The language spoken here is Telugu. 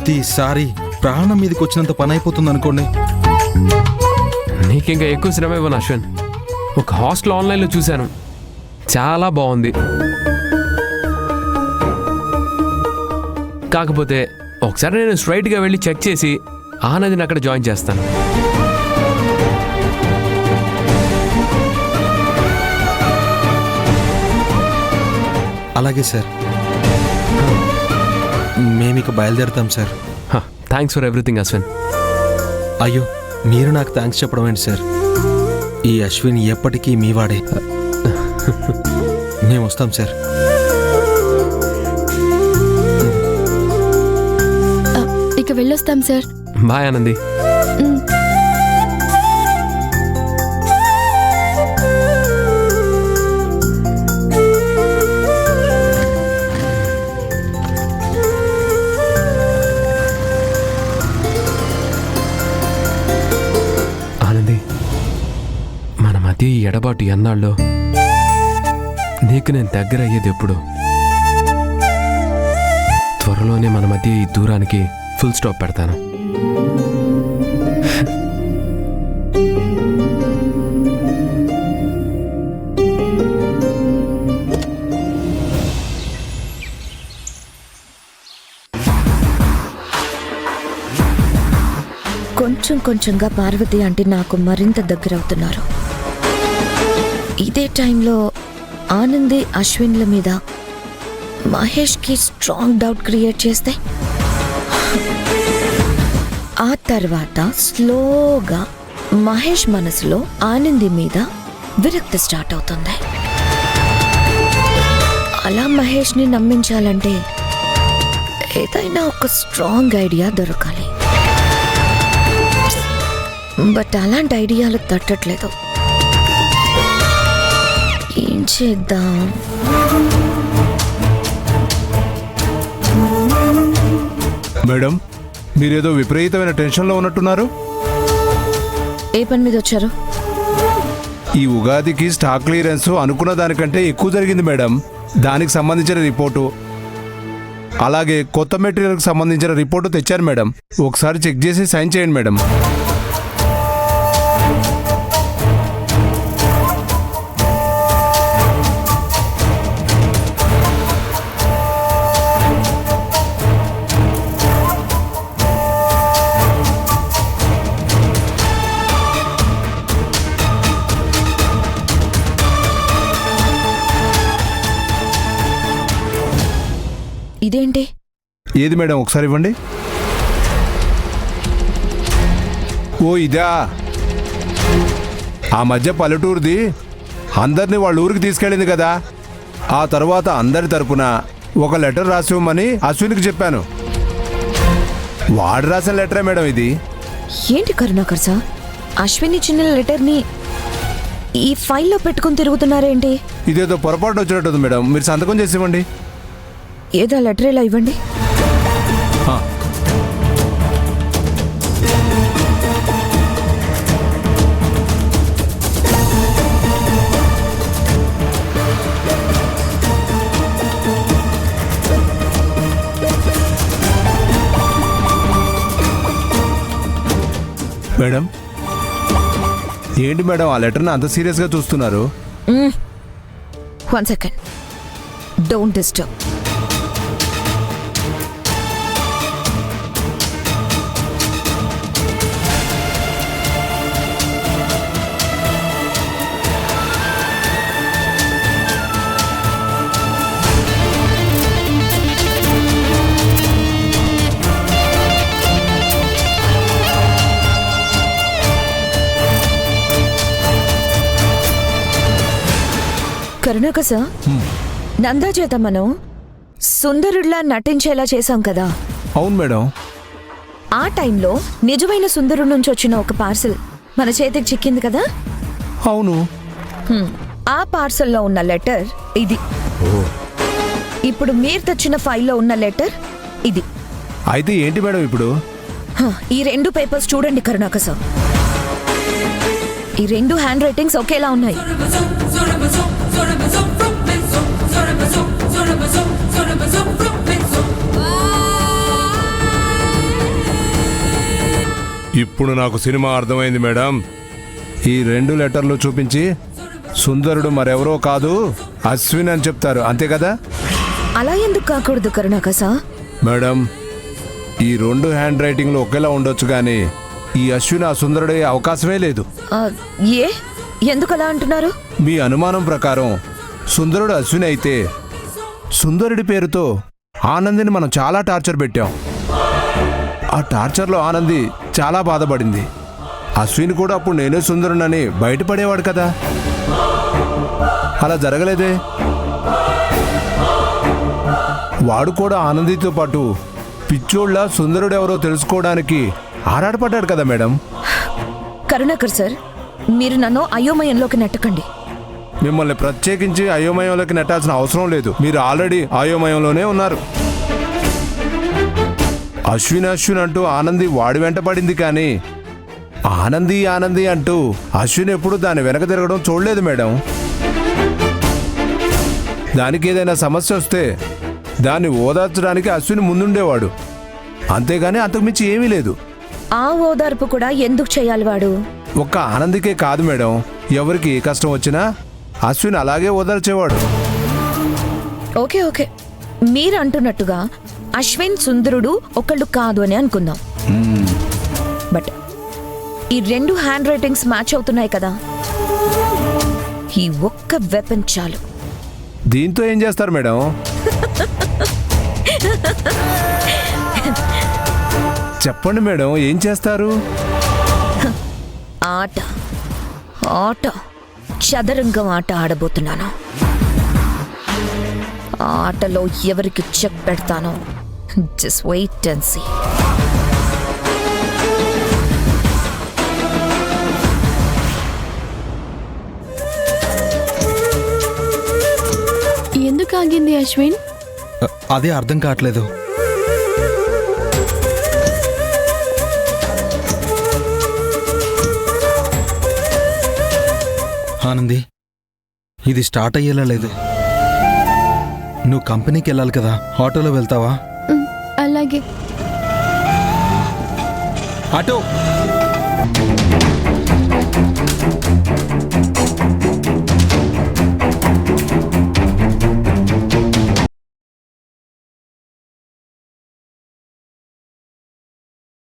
ప్రతిసారి ప్రాణం మీదకి వచ్చినంత పని అయిపోతుంది అనుకోండి. నీకు ఇంకా ఎక్కువ శ్రమ ఇవ్వను అశ్విన్. ఒక హాస్టల్ ఆన్లైన్లో చూశాను, చాలా బాగుంది. కాకపోతే ఒకసారి నేను స్ట్రైట్గా వెళ్ళి చెక్ చేసి ఆనందిని అక్కడ జాయిన్ చేస్తాను. అలాగే సార్, మేమిక బయలుదేరుతాం sir. Thanks for everything Ashwin. అయ్యో, మీరు నాకు థ్యాంక్స్ చెప్పడం ఏంటి సార్? ఈ అశ్విన్ ఎప్పటికీ మీ వాడే. మేము వస్తాం సార్. ఇక వెళ్ళొస్తాం సార్. బాయ్ ఆనంది. మన మధ్య ఈ ఎడబాటు ఎన్నాళ్ళు, నీకు నేను దగ్గర అయ్యేది ఎప్పుడు? త్వరలోనే మన మధ్య ఈ దూరానికి ఫుల్ స్టాప్ పెడతాను. కొంచెం కొంచెంగా పార్వతి అంటే నాకు మరింత దగ్గర అవుతున్నారు. ఇదే టైంలో ఆనంది అశ్విన్ల మీద మహేష్కి స్ట్రాంగ్ డౌట్ క్రియేట్ చేస్తే, ఆ తర్వాత స్లోగా మహేష్ మనసులో ఆనంది మీద విరక్తి స్టార్ట్ అవుతుంది. అలా మహేష్ని నమ్మించాలంటే ఏదైనా ఒక స్ట్రాంగ్ ఐడియా దొరకాలి. బట్ అలాంటి ఐడియాలు తట్టట్లేదు. ఏం చేద్దాం? మేడం, మీరేదో విపరీతమైన టెన్షన్లో ఉన్నట్టున్నారు. ఏ పని మీద వచ్చారు? ఈ ఉగాదికి స్టాక్ క్లియరెన్స్ అనుకున్న దానికంటే ఎక్కువ జరిగింది మేడం. దానికి సంబంధించిన రిపోర్టు, అలాగే కొత్త మెటీరియల్కి సంబంధించిన రిపోర్టు తెచ్చారు మేడం. ఒకసారి చెక్ చేసి సైన్ చేయండి మేడం. ఇదేంటి? ఏది మేడం, ఒకసారి ఇవ్వండి. ఓ ఇదా, ఆ మధ్య పల్లెటూరుది అందరినీ వాళ్ళ ఊరికి తీసుకెళ్ళింది కదా, ఆ తర్వాత అందరి తరపున ఒక లెటర్ రాసి ఇవ్వమని అశ్విన్కి చెప్పాను. వాడు రాసిన లెటరే మేడం ఇది. ఏంటి కరుణాకర్ సార్, అశ్విన్ ఇచ్చిన లెటర్ని ఈ ఫైల్లో పెట్టుకుని తిరుగుతున్నారేంటి? ఇదేదో పొరపాటు వచ్చినట్టుంది మేడం, మీరు సంతకం చేసి ఇవ్వండి. ఏదో లెటర్ ఇలా ఇవ్వండి. మేడం, ఏంటి మేడం ఆ లెటర్ని అంత సీరియస్గా చూస్తున్నారు? 1 second, don't disturb. Karunakar sir, Nanda చేత మనం సుందరుడిలా నటించేలా చేశాం కదా. అవును మేడం. ఆ టైంలో నిజమైన సుందరుడి నుంచి వచ్చిన ఒక పార్సల్ మన చేతికి చిక్కింది కదా. అవును. ఆ పార్సల్లో ఉన్న లెటర్ ఇది. ఇప్పుడు మీరు తెచ్చిన ఫైల్లో ఉన్న లెటర్ ఇది. అయితే ఏంటి మేడం ఇప్పుడు? ఈ 2 పేపర్స్ చూడండి కరుణాకర్ సార్. ఈ 2 హ్యాండ్ రైటింగ్స్ ఒకేలా ఉన్నాయి. ఇప్పుడు నాకు సినిమా అర్థమైంది మేడం. ఈ 2 లెటర్లు చూపించి సుందరుడు మరెవరో కాదు అశ్విన్ అని చెప్తారు, అంతే కదా అలా ఎందుకు కాకూడదు కరుణాకస? మేడం? ఈ 2 హ్యాండ్ రైటింగ్లు ఒకేలా ఉండొచ్చు కానీ ఈ అశ్విన్ ఆ సుందరుడే అవకాశమే లేదు. ఆ, ఏ ఎందుకు అలా అంటున్నారు? మీ అనుమానం ప్రకారం సుందరుడు అశ్విన్ అయితే సుందరుడి పేరుతో ఆనందిని మనం చాలా టార్చర్ పెట్టాం. ఆ టార్చర్లో ఆనంది చాలా బాధపడింది. అశ్విన్ కూడా అప్పుడు నేనే సుందరునని బయటపడేవాడు కదా. అలా జరగలేదే. వాడు కూడా ఆనందితో పాటు పిచ్చోళ్ళ సుందరుడెవరో తెలుసుకోవడానికి ఆరాటపడ్డాడు కదా మేడం. కరుణాకర్ సార్, మీరు నన్ను అయోమయంలోకి నెట్టకండి. మిమ్మల్ని ప్రత్యేకించి అయోమయంలోకి నెట్టాల్సిన అవసరం లేదు. మీరు ఆల్రెడీ అయోమయంలోనే ఉన్నారు. అశ్విన్ అశ్విన్ అంటూ ఆనంది వాడి వెంట పడింది కానీ ఆనంది ఆనంది అంటూ అశ్విన్ ఎప్పుడు దాని వెనక తిరగడం చూడలేదు మేడం. దానికి ఏదైనా సమస్య వస్తే దాన్ని ఓదార్చడానికి అశ్విన్ ముందుండేవాడు, అంతేగాని అంతకుమించి ఏమీ లేదు. ఆ ఓదార్పు కూడా ఎందుకు చేయాలి వాడు? ఒక్క ఆనందికే కాదు మేడం, ఎవరికి ఏ కష్టం వచ్చినా అశ్విన్ అలాగే ఓదార్చేవాడు. ఓకే ఓకే, మీరు అంటున్నట్టుగా అశ్విన్ సుందరుడు ఒకళ్ళు కాదు అని అనుకుందాం. బట్ ఈ 2 హ్యాండ్ రైటింగ్స్ మ్యాచ్ అవుతున్నాయి కదా. ఈ ఒక్క వెపన్ చాలు. దీంతో ఏం చేస్తారు మేడం? చెప్పండి మేడం, ఏం చేస్తారు? ఆట ఆట చదరంగం ఆట ఆడబోతున్నాను. ఆ ఆటలో ఎవరికి చెక్ పెడతానో జస్ట్ వెయిట్ అండ్ సీ. ఎందుకు ఆగింది అశ్విన్? అదే అర్థం కావట్లేదు. ఆనంది, ఇది స్టార్ట్ అయ్యేలా లేదు. నువ్వు కంపెనీకి వెళ్ళాలి కదా, ఆటోలో వెళ్తావా? అలాగే. ఆటో